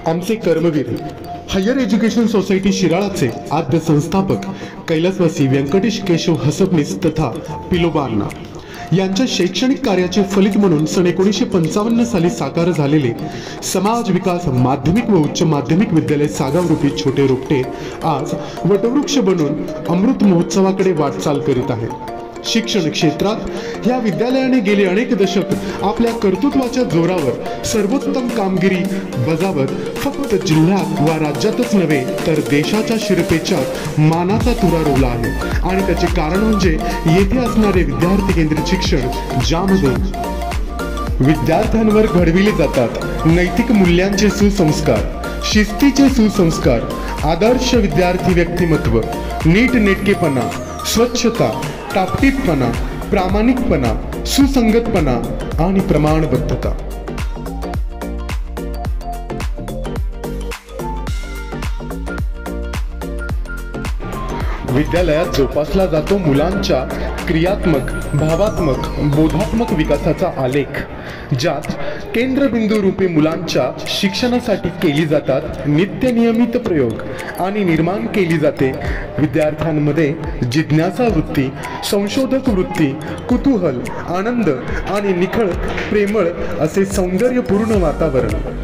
आमचे Karmaveer higher education society शिराळाचे आद्य संस्थापक कैलासवासी व्यंकटेश केशव हसबनीस तथा पिलोबा अण्णा यांच्या शैक्षणिक कार्याचे फलित म्हणून सन 1955 साली साकार झालेले समाज विकास माध्यमिक व उच्च माध्यमिक विद्यालय सागाव रूपी छोटे रोपटे आज वटवृक्ष बनून अमृत महोत्सवाकडे वाटचाल करीत आहे। शिक्षण क्षेत्रात या विद्यालयाने गेली अनेक दशक आपल्या कर्तृत्वाच्या जोरावर सर्वोत्तम कामगिरी बजावत फक्त जिल्ह्यात व राज्यातच नव्हे तर देशाच्या शिरपेचात मानाचा तुरा रोवला आहे आणि त्याचे कारण म्हणजे येथे असणारे विद्यार्थी केंद्रित शिक्षण, ज्यामध्ये विद्यार्थ्यांवर घडविले जातात नैतिक मूल्यांचे सुसंस्कार, शिस्तीचे सुसंस्कार, आदर्श विद्यार्थी व्यक्तिमत्व, नीटनेटकेपणा, स्वच्छता, टापटीपणा, प्रामाणिकपणा, सुसंगतपणा आणि प्रमाणबद्धता। विद्यालयात जोपासला जातो मुलांच्या क्रियात्मक, भावात्मक, बोधात्मक विकासाचा आलेख, ज्यात केंद्रबिंदू रूपी मुलांच्या शिक्षणासाठी केली जातात नित्य नियमित प्रयोग आणि निर्माण केली जाते विद्यार्थ्यांमध्ये जिज्ञासा वृत्ती, संशोधक वृत्ती, कुतूहल, आनंद आणि निखळ प्रेमळ असे सौंदर्यपूर्ण वातावरण।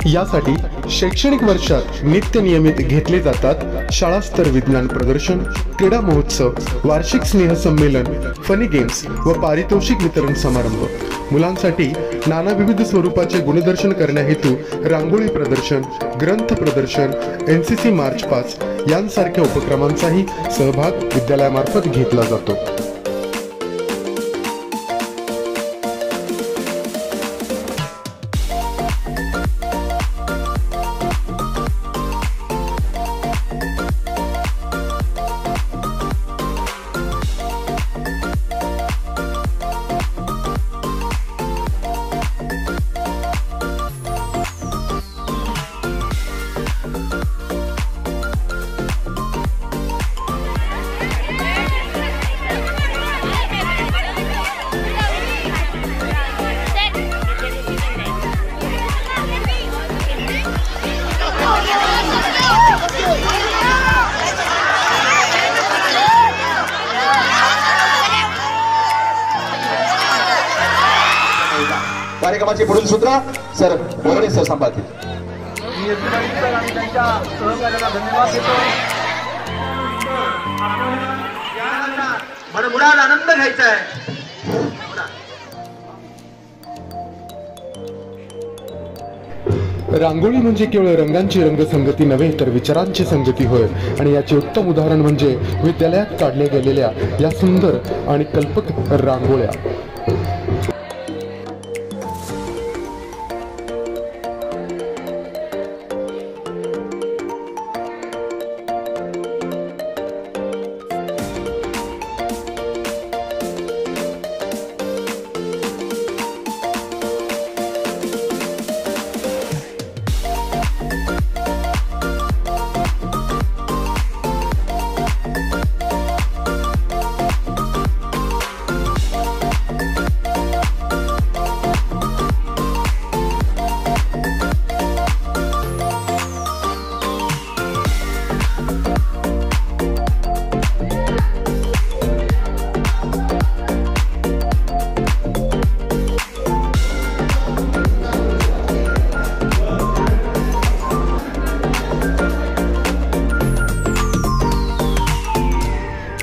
यासाठी शैक्षणिक वर्षात नित्य नियमित घेतले जातात शाळास्तर विज्ञान प्रदर्शन, क्रीडा महोत्सव, वार्षिक स्नेहसंमेलन, फनी गेम्स व पारितोषिक वितरण समारंभ। मुलांसाठी नाना विविध स्वरूपाचे गुणदर्शन करण्याहेतू रांगोळी प्रदर्शन, ग्रंथ प्रदर्शन, NCC मार्च पास यांसारख्या उपक्रमांचाही सहभाग विद्यालयामार्फत घेतला जातो। कार्यक्रमाचे पुढील सूत्र सर बोरडे सर सांभाळतील। धन्यवाद देतो। मुळात आनंद घ्यायचा आहे। रांगोळी म्हणजे केवळ रंगांची रंगसंगती नव्हे तर विचारांची संगती होय आणि याचे उत्तम उदाहरण म्हणजे विद्यालयात काढल्या गेलेल्या या सुंदर आणि कल्पक रांगोळ्या।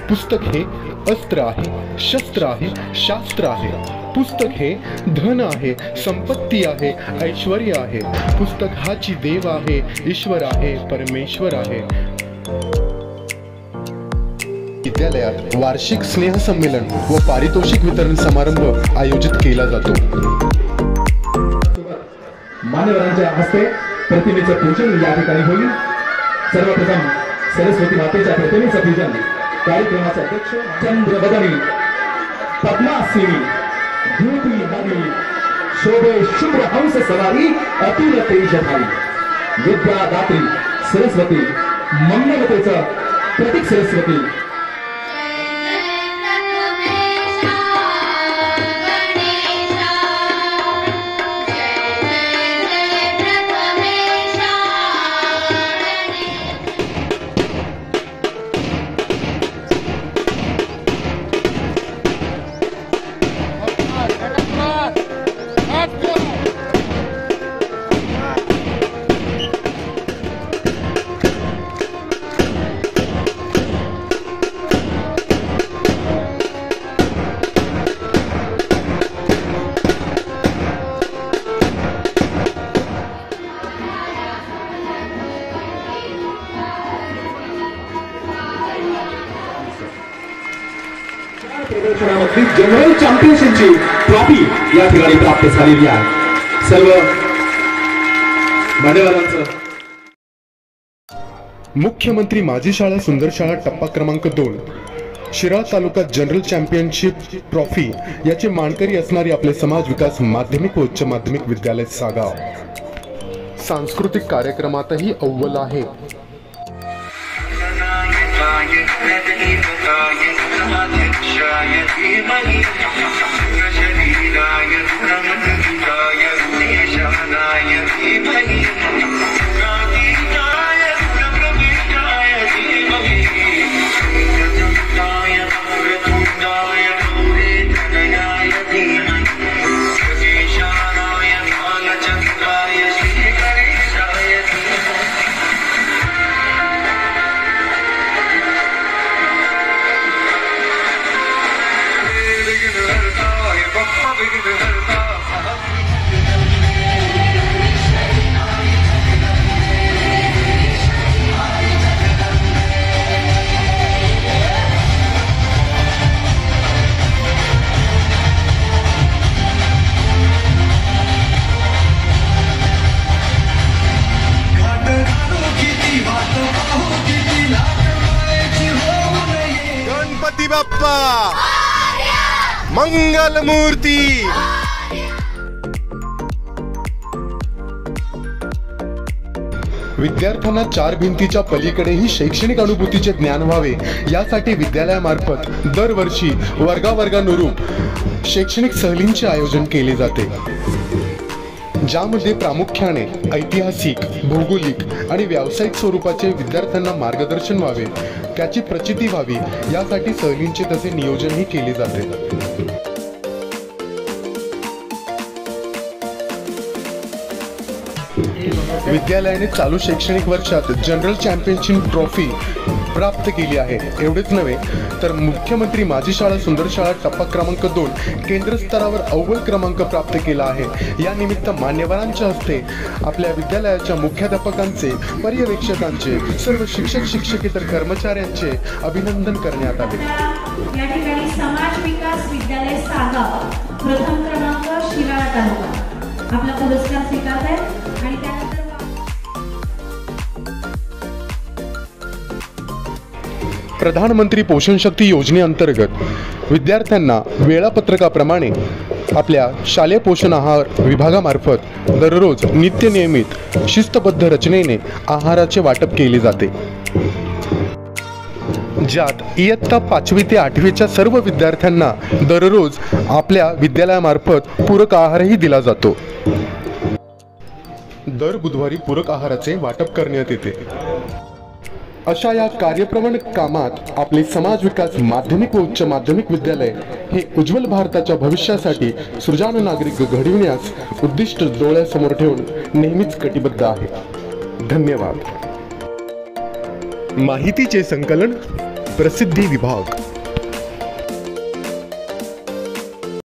पुस्तक हे अस्त्र आहे, शस्त्र आहे, शास्त्र आहे। पुस्तक हे धन आहे, संपत्ती आहे, ऐश्वर्य आहे। पुस्तक हाची देव आहे, ईश्वर आहे, परमेश्वर आहे। विद्यालयात वार्षिक स्नेहसंमेलन व पारितोषिक वितरण समारंभ आयोजित केला जातो। मान्यवरांच्या हस्ते प्रतिमेचं पूजन या ठिकाणी होईल। सर्वप्रथम सरस्वती मातेच्या प्रतिमेचं पूजन कार्यक्रमाचे अध्यक्ष चंद्रबदनी पद्मासिनी धूपी हरी शोभे शुभ्र हंस सवारी अतुल तेजधारी विद्यादात्री सरस्वती मंगलतेचं प्रतीक सरस्वती प्रदर्शनामध्ये जनरल चॅम्पियनशिपची ट्रॉफी या ठिकाणी प्राप्त झालेली आहे. सर्व मान्यवरांचं मुख्यमंत्री माझी शाळा सुंदर शाळा टप्पा क्रमांक 2 शिराळा तालुका जनरल चॅम्पियनशिप ट्रॉफी याचे मानकरी असणारे आपले समाज विकास माध्यमिक व उच्च माध्यमिक विद्यालय सागाव सांस्कृतिक कार्यक्रमातही अव्वल आहे. गणपती बाप्पा मंगल मूर्ती. विद्यार्थ्यांना 4 भिंतीच्या पलीकडेही शैक्षणिक अनुभूतीचे ज्ञान व्हावे यासाठी विद्यालयामार्फत दरवर्षी वर्गानुरूप शैक्षणिक सहलींचे आयोजन केले जाते, ज्यामध्ये प्रामुख्याने ऐतिहासिक, भौगोलिक आणि व्यावसायिक स्वरूपाचे विद्यार्थ्यांना मार्गदर्शन व्हावे, त्याची प्रचिती व्हावी यासाठी सहलींचे तसे नियोजनही केले जाते. विद्यालयाने चालू शैक्षणिक वर्षात जनरल चॅम्पियनशिप ट्रॉफी प्राप्त केली आहे. एवढेच नव्हे तर मुख्यमंत्री माझी शाळा सुंदर शाळा टप्पा क्रमांक 2 केंद्र स्तरावर अव्वल क्रमांक प्राप्त केला आहे. या निमित्त मान्यवरांच्या हस्ते आपल्या विद्यालयाच्या मुख्याध्यापकांचे, पर्यवेक्षकांचे, सर्व शिक्षक शिक्षकेतर कर्मचाऱ्यांचे अभिनंदन करण्यात आले. या ठिकाणी समाज विकास विद्यालय सागाव प्रथम क्रमांक शिराळा तालुका आपला पुरस्कार स्वीकारत आहे आणि त्यानंतर प्रधानमंत्री पोषण शक्ती योजनेअंतर्गत विद्यार्थ्यांना वेळापत्रकाप्रमाणे आपल्या शालेय पोषण आहार विभागामार्फत दररोज नित्यनियमित शिस्तबद्ध रचनेने आहाराचे वाटप केले जाते, ज्यात इयत्ता 5वी ते 8वीच्या सर्व विद्यार्थ्यांना दररोज आपल्या विद्यालयामार्फत पूरक आहारही दिला जातो. दर बुधवारी पूरक आहाराचे वाटप करण्यात येते. अशा या कार्यप्रवण कामात आपले समाज विकास माध्यमिक व उच्च माध्यमिक विद्यालय हे उज्ज्वल भारताच्या भविष्यासाठी सृजन नागरिक घडविण्यास उद्दिष्ट डोळ्यासमोर ठेवून नेहमीच कटिबद्ध आहे. धन्यवाद. माहितीचे संकलन प्रसिद्धी विभाग.